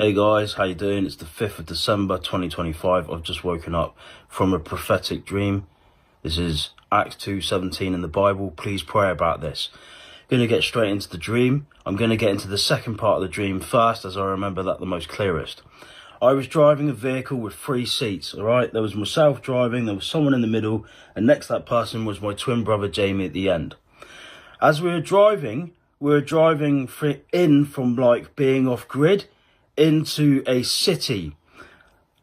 Hey guys, how you doing? It's the 5th of December 2025. I've just woken up from a prophetic dream. This is Acts 2:17 in the Bible. Please pray about this. I'm going to get straight into the dream. I'm going to get into the second part of the dream first, as I remember that the most clearest. I was driving a vehicle with 3 seats, all right? There was myself driving, there was someone in the middle, and next to that person was my twin brother Jamie at the end. As we were driving in from like being off grid into a city,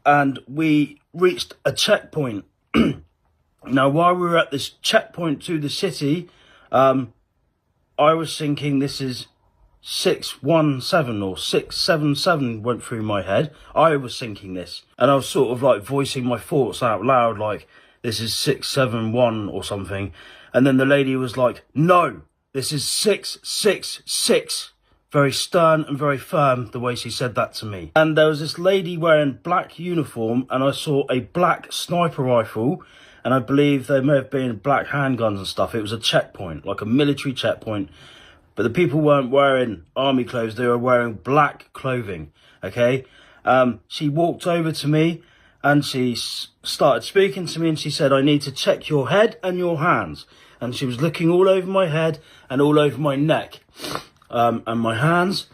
and we reached a checkpoint. Now, while we were at this checkpoint to the city, I was thinking this is 617 or 677 went through my head. I was thinking this, and I was sort of like voicing my thoughts out loud, like this is 671 or something. And then the lady was like, no, this is 666. Very stern and very firm the way she said that to me. And there was this lady wearing black uniform, and I saw a black sniper rifle, and I believe there may have been black handguns and stuff. It was a checkpoint, like a military checkpoint. But the people weren't wearing army clothes, they were wearing black clothing, okay? She walked over to me and she started speaking to me, and she said, I need to check your head and your hands. And she was looking all over my head and all over my neck and my hands.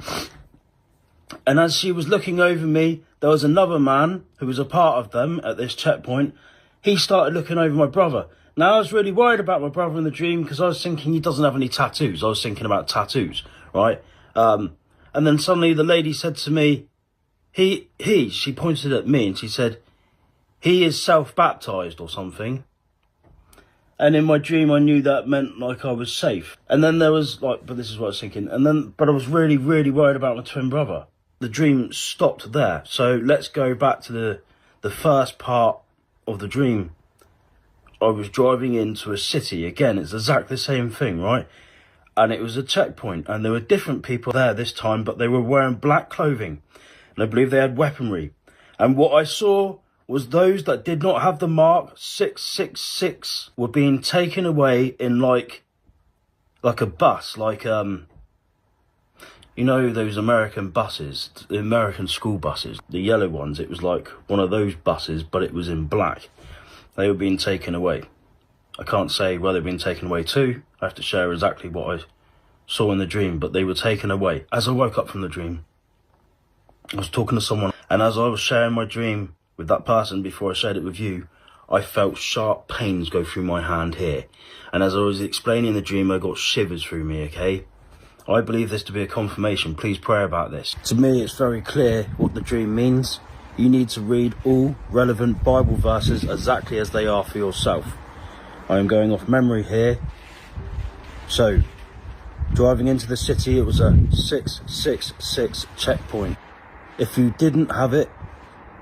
And as she was looking over me, there was another man who was a part of them at this checkpoint. He started looking over my brother. Now, I was really worried about my brother in the dream because I was thinking he doesn't have any tattoos. I was thinking about tattoos, right? And then suddenly the lady said to me, she pointed at me and she said, he is self-baptized or something. And in my dream, I knew that meant like I was safe. And then there was like, but this is what I was thinking. But I was really, really worried about my twin brother. The dream stopped there. So let's go back to the first part of the dream. I was driving into a city. Again, it's exactly the same thing, right? And it was a checkpoint, and there were different people there this time, but they were wearing black clothing, and I believe they had weaponry. And what I saw was those that did not have the mark 666 were being taken away in like a bus, like you know those American buses, the American school buses, the yellow ones. It was like one of those buses, but it was in black. They were being taken away. I can't say where they've been taken away to. I have to share exactly what I saw in the dream, but they were taken away. As I woke up from the dream, I was talking to someone, and as I was sharing my dream with that person before I shared it with you, I felt sharp pains go through my hand here. And as I was explaining the dream, I got shivers through me, okay? I believe this to be a confirmation. Please pray about this. To me, it's very clear what the dream means. You need to read all relevant Bible verses exactly as they are for yourself. I am going off memory here. So, driving into the city, it was a 666 checkpoint. If you didn't have it,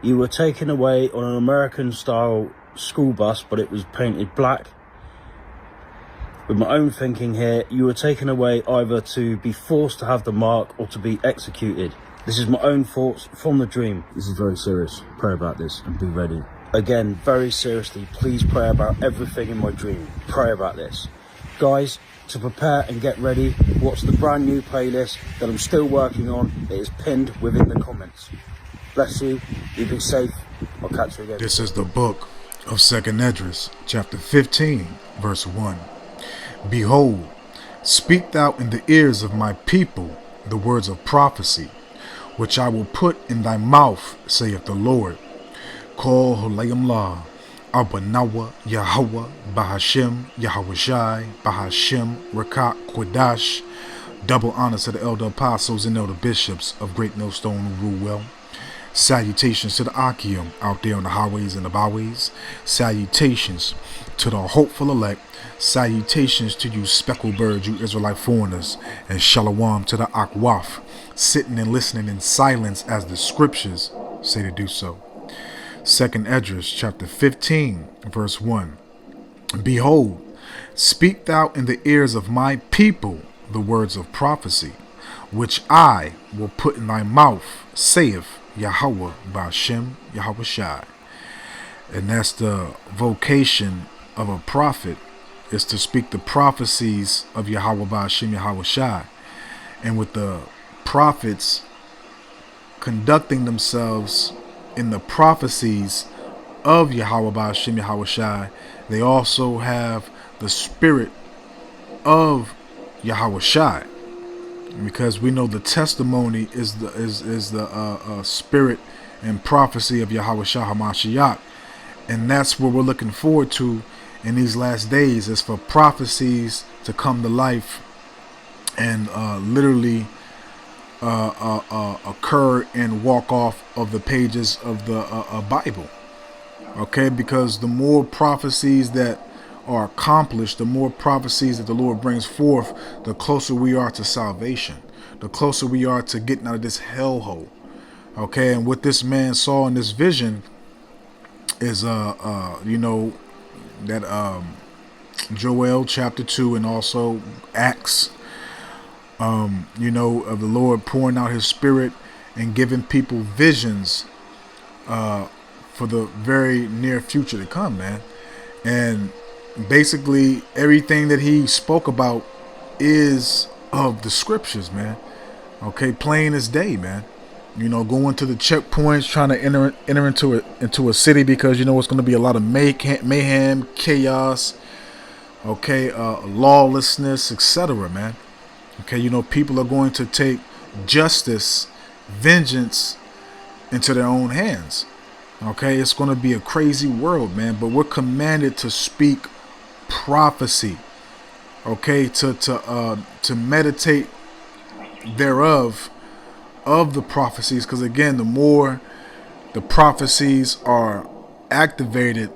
you were taken away on an American-style school bus, but it was painted black. With my own thinking here, you were taken away either to be forced to have the mark or to be executed. This is my own thoughts from the dream. This is very serious. Pray about this and be ready. Again, very seriously, please pray about everything in my dream. Pray about this. Guys, to prepare and get ready, watch the brand new playlist that I'm still working on. It is pinned within the comments. Bless you. You be safe. I'll catch you again. This is the book of 2nd Esdras, chapter 15, verse 1. Behold, speak thou in the ears of my people the words of prophecy, which I will put in thy mouth, saith the Lord. Kol Holayim La, Abanawa, Yahweh, Bahashem, Yahweh Bahashem, Rakat, Quadash. Double honor to the elder apostles and elder bishops of Great Millstone who rule well. Salutations to the Akim out there on the highways and the byways. Salutations to the hopeful elect. Salutations to you speckled birds, you Israelite foreigners. And shalom to the Akwaf, sitting and listening in silence as the scriptures say to do so. 2nd Esdras chapter 15 verse 1. Behold, speak thou in the ears of my people the words of prophecy, which I will put in thy mouth, saith Yahweh Ba'ashem Yahweh Shai. And that's the vocation of a prophet, is to speak the prophecies of Yahweh Ba'ashem Yahweh Shai. And with the prophets conducting themselves in the prophecies of Yahweh Ba'ashem Yahweh Shai, they also have the spirit of Yahweh Shai, because we know the testimony is the spirit and prophecy of Yahweh Shai HaMashiach, and that's what we're looking forward to in these last days, is for prophecies to come to life and literally occur and walk off of the pages of the Bible. Okay, because the more prophecies that are accomplished, the more prophecies that the Lord brings forth, the closer we are to salvation, the closer we are to getting out of this hellhole. Okay, and what this man saw in this vision is that Joel chapter 2 and also Acts, of the Lord pouring out his spirit and giving people visions for the very near future to come, man. And basically everything that he spoke about is of the scriptures, man. Okay, plain as day, man. Going to the checkpoints, trying to enter into a city, because it's going to be a lot of mayhem, chaos, okay, lawlessness, etc., man. Okay, people are going to take justice, vengeance into their own hands. Okay, it's going to be a crazy world, man. But we're commanded to speak prophecy. Okay, to meditate thereof, of the prophecies, because again, the more the prophecies are activated,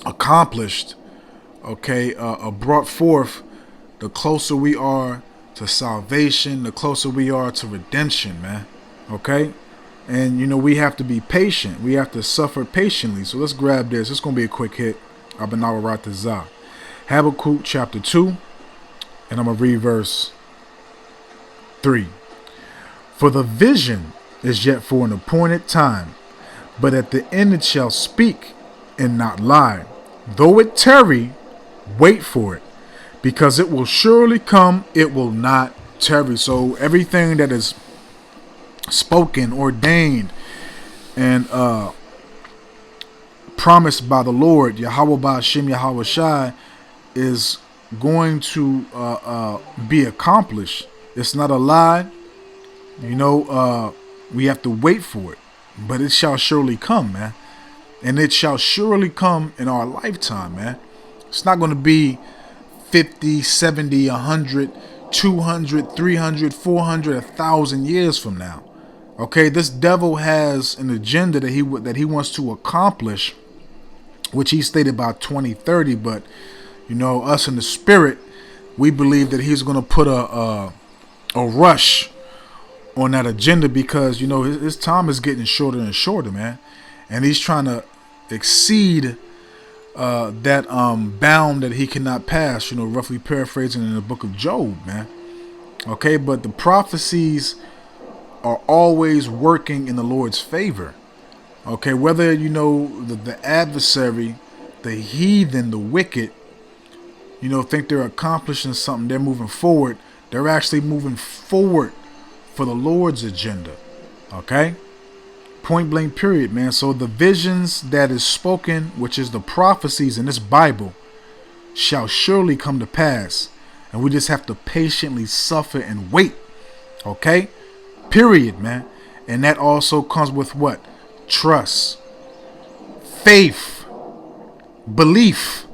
accomplished, okay, brought forth, the closer we are to salvation, the closer we are to redemption, man. Okay, and we have to be patient. We have to suffer patiently. So let's grab this. It's gonna be a quick hit. Abanawa Ratazah, Habakkuk chapter 2, and I'm gonna read verse 3. For the vision is yet for an appointed time, but at the end it shall speak and not lie. Though it tarry, wait for it, because it will surely come, it will not tarry. So everything that is spoken, ordained, and promised by the Lord, Yahweh Ba'ashem Yahweh Shai, is going to be accomplished. It's not a lie. We have to wait for it, but it shall surely come, man. And it shall surely come in our lifetime, man. It's not going to be 50, 70, 100, 200, 300, 400, 1,000 years from now. Okay, this devil has an agenda that he wants to accomplish, which he stated by 2030. But us in the spirit, we believe that he's going to put a rush on that agenda, because his time is getting shorter and shorter, man, and he's trying to exceed that bound that he cannot pass, roughly paraphrasing in the book of Job, man. Okay, but the prophecies are always working in the Lord's favor. Okay, whether the adversary, the heathen, the wicked, think they're accomplishing something, they're moving forward, they're actually moving forward for the Lord's agenda. Okay, point blank period, man. So the visions that is spoken, which is the prophecies in this Bible, shall surely come to pass, and we just have to patiently suffer and wait. Okay, period, man. And that also comes with what? Trust, faith, belief.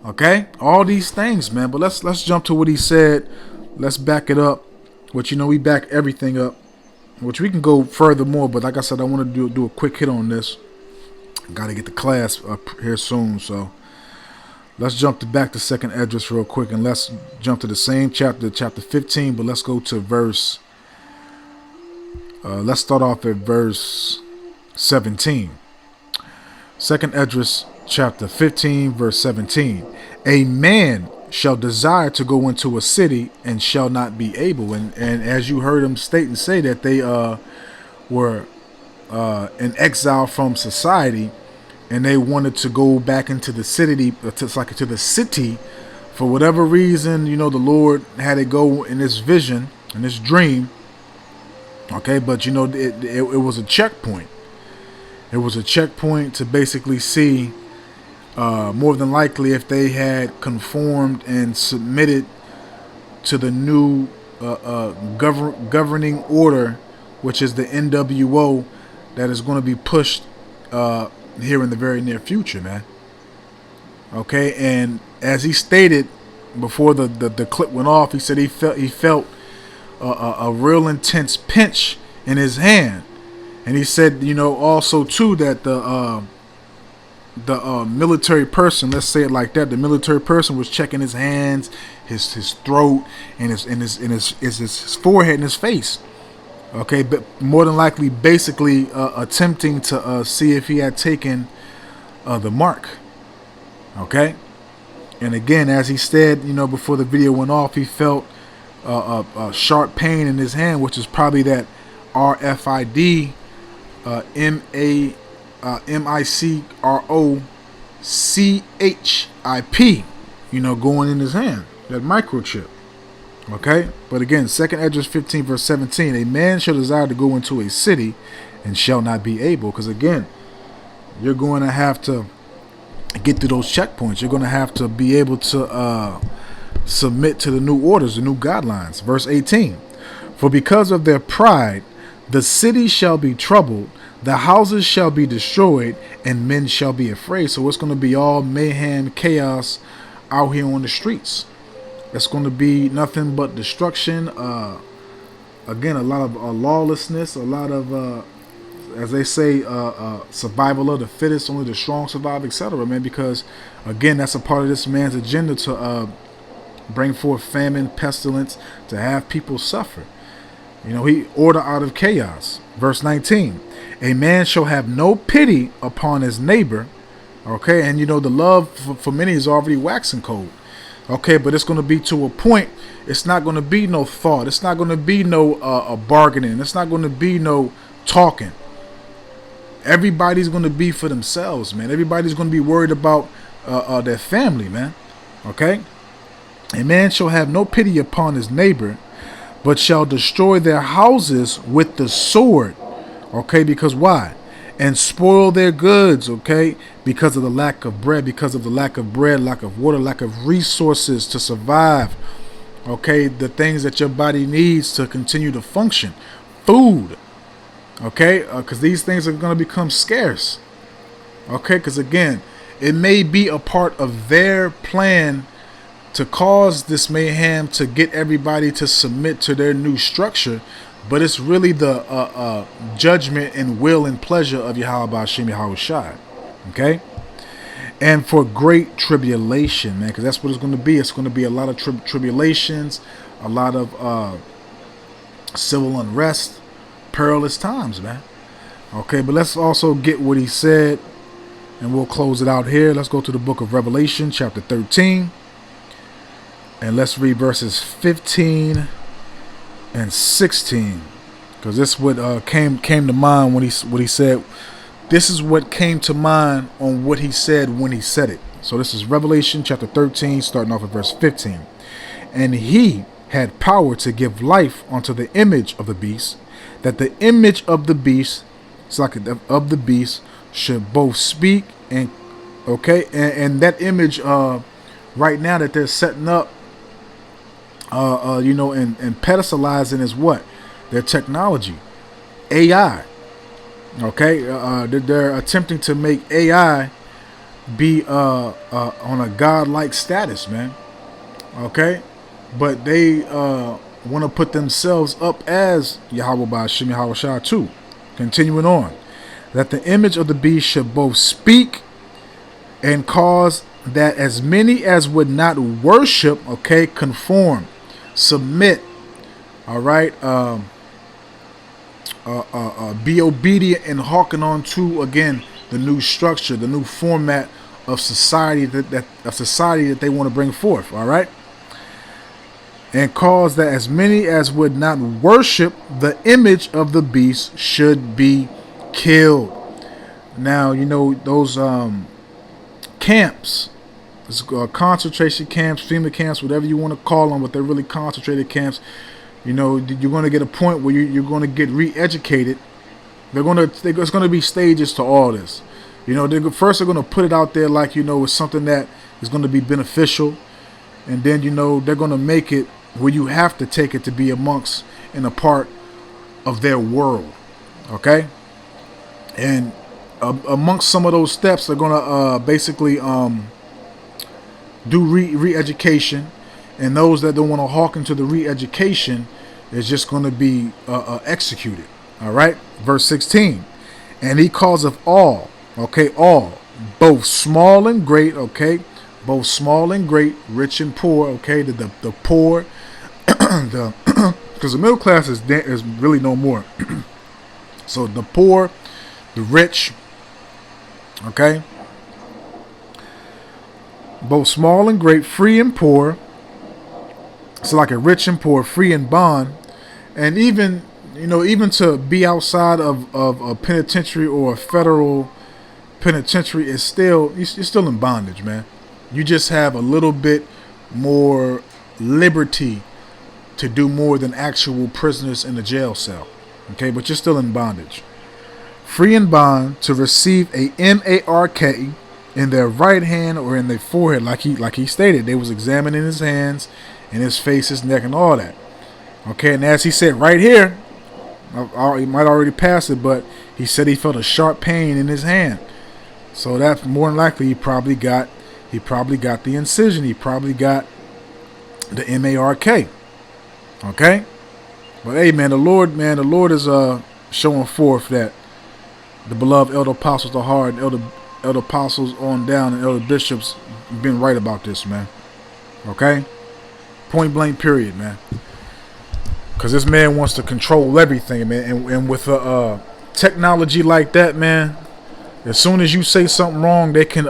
Okay, all these things, man. But let's jump to what he said. Let's back it up. Which we back everything up, which we can go further more, but like I said, I want to do a quick hit on this. Got to get the class up here soon, so let's jump back to second Esdras real quick, and let's jump to the same chapter 15, but let's go to verse. Let's start off at verse 17. Second Esdras chapter 15, verse 17. A man shall desire to go into a city and shall not be able. And as you heard him state and say that they were in exile from society, and they wanted to go back into the city, to the city, for whatever reason, the Lord had it go in this vision, in this dream. Okay, but you know, it was a checkpoint. It was a checkpoint to basically see, more than likely, if they had conformed and submitted to the new governing order, which is the NWO, that is going to be pushed here in the very near future, man. Okay, and as he stated before the clip went off, he said he felt a real intense pinch in his hand, and he said, you know, also too, that the military person, let's say it like that, the military person was checking his hands, his throat, and his forehead and his face. Okay, but more than likely, basically attempting to see if he had taken the mark. Okay, and again, as he said, you know, before the video went off, he felt a sharp pain in his hand, which is probably that RFID MICROCHIP, you know, going in his hand, that microchip. Okay, but again, 2 Esdras 15 verse 17, a man shall desire to go into a city and shall not be able, because again, you're going to have to get to those checkpoints. You're going to have to be able to submit to the new orders, the new guidelines. Verse 18, for because of their pride, the city shall be troubled, the houses shall be destroyed, and men shall be afraid. So it's going to be all mayhem, chaos out here on the streets. It's going to be nothing but destruction. Again, a lot of lawlessness, a lot of, as they say, survival of the fittest, only the strong survive, etc., man, because, again, that's a part of this man's agenda to bring forth famine, pestilence, to have people suffer. You know, he order out of chaos. Verse 19, a man shall have no pity upon his neighbor. Okay, and you know, the love for many is already waxing cold. Okay, but it's going to be to a point. It's not going to be no thought. It's not going to be no bargaining. It's not going to be no talking. Everybody's going to be for themselves, man. Everybody's going to be worried about their family, man. Okay, a man shall have no pity upon his neighbor, but shall destroy their houses with the sword. Okay, because why? And spoil their goods, okay, because of the lack of bread, lack of water, lack of resources to survive, okay, the things that your body needs to continue to function, food, okay, because these things are going to become scarce, okay, because again, it may be a part of their plan to cause this mayhem, to get everybody to submit to their new structure, but it's really the judgment and will and pleasure of Yahweh Hashem Yahushua. Okay? And for great tribulation, man, because that's what it's going to be. It's going to be a lot of tribulations, a lot of civil unrest, perilous times, man. Okay, but let's also get what he said, and we'll close it out here. Let's go to the book of Revelation, chapter 13. And let's read verses 15 and 16, because this what came to mind when he said. This is what came to mind on what he said when he said it. So this is Revelation chapter 13, starting off at verse 15. And he had power to give life unto the image of the beast, that the image of the beast, of the beast, should both speak and okay, and that image right now that they're setting up, you know, and pedestalizing is what? Their technology, AI. Okay, they're attempting to make AI be on a godlike status, man. Okay, but they want to put themselves up as Yahweh Ba'ashem Yahushua too. Continuing on, that the image of the beast should both speak and cause that as many as would not worship, okay, conform, submit, all right, be obedient and hearken on to, again, the new structure, the new format of society that they want to bring forth, all right, and cause that as many as would not worship the image of the beast should be killed. Now, you know, those camps, concentration camps, FEMA camps, whatever you want to call them, but they're really concentrated camps. You know, you're going to get a point where you're going to get re-educated. It's going to be stages to all this. You know, they're going to put it out there like, you know, it's something that is going to be beneficial. And then, you know, they're going to make it where you have to take it to be amongst and a part of their world. Okay? And amongst some of those steps, they're going to basically do re-education. And those that don't want to hearken to the re-education is just going to be executed. All right? Verse 16. And he calls of all, okay, all, both small and great, okay, both small and great, rich and poor, okay, the poor, because the middle class is really no more. So the poor, the rich, okay, both small and great, free and poor. So like a rich and poor, free and bond, and even, you know, even to be outside of a penitentiary or a federal penitentiary is still, you're still in bondage, man. You just have a little bit more liberty to do more than actual prisoners in the jail cell. Okay, but you're still in bondage. Free and bond to receive a mark in their right hand or in their forehead, like he stated. They was examining his hands and his face, his neck, and all that. Okay, and as he said right here, he might already pass it, but he said he felt a sharp pain in his hand. So that's more than likely he probably got the incision. He probably got the mark. Okay? But hey, man, the Lord is showing forth that the beloved elder apostles are hard, elder apostles on down, and elder bishops been right about this, man. Okay? Point blank period, man. Because this man wants to control everything, man. And with technology like that, man, as soon as you say something wrong, they can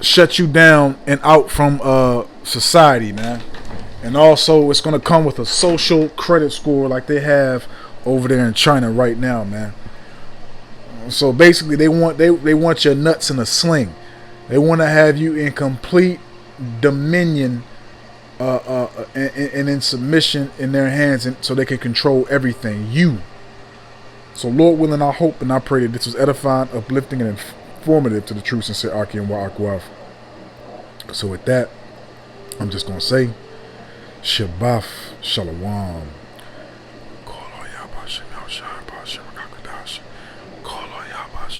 shut you down and out from society, man. And also, it's going to come with a social credit score like they have over there in China right now, man. So basically, they want your nuts in a sling. They want to have you in complete dominion and in submission in their hands, and so they can control everything. So Lord willing, I hope and I pray that this was edifying, uplifting, and informative to the true, sincere Aki and Wa'akwaf. So with that, I'm just going to say, Shabbat Shalom.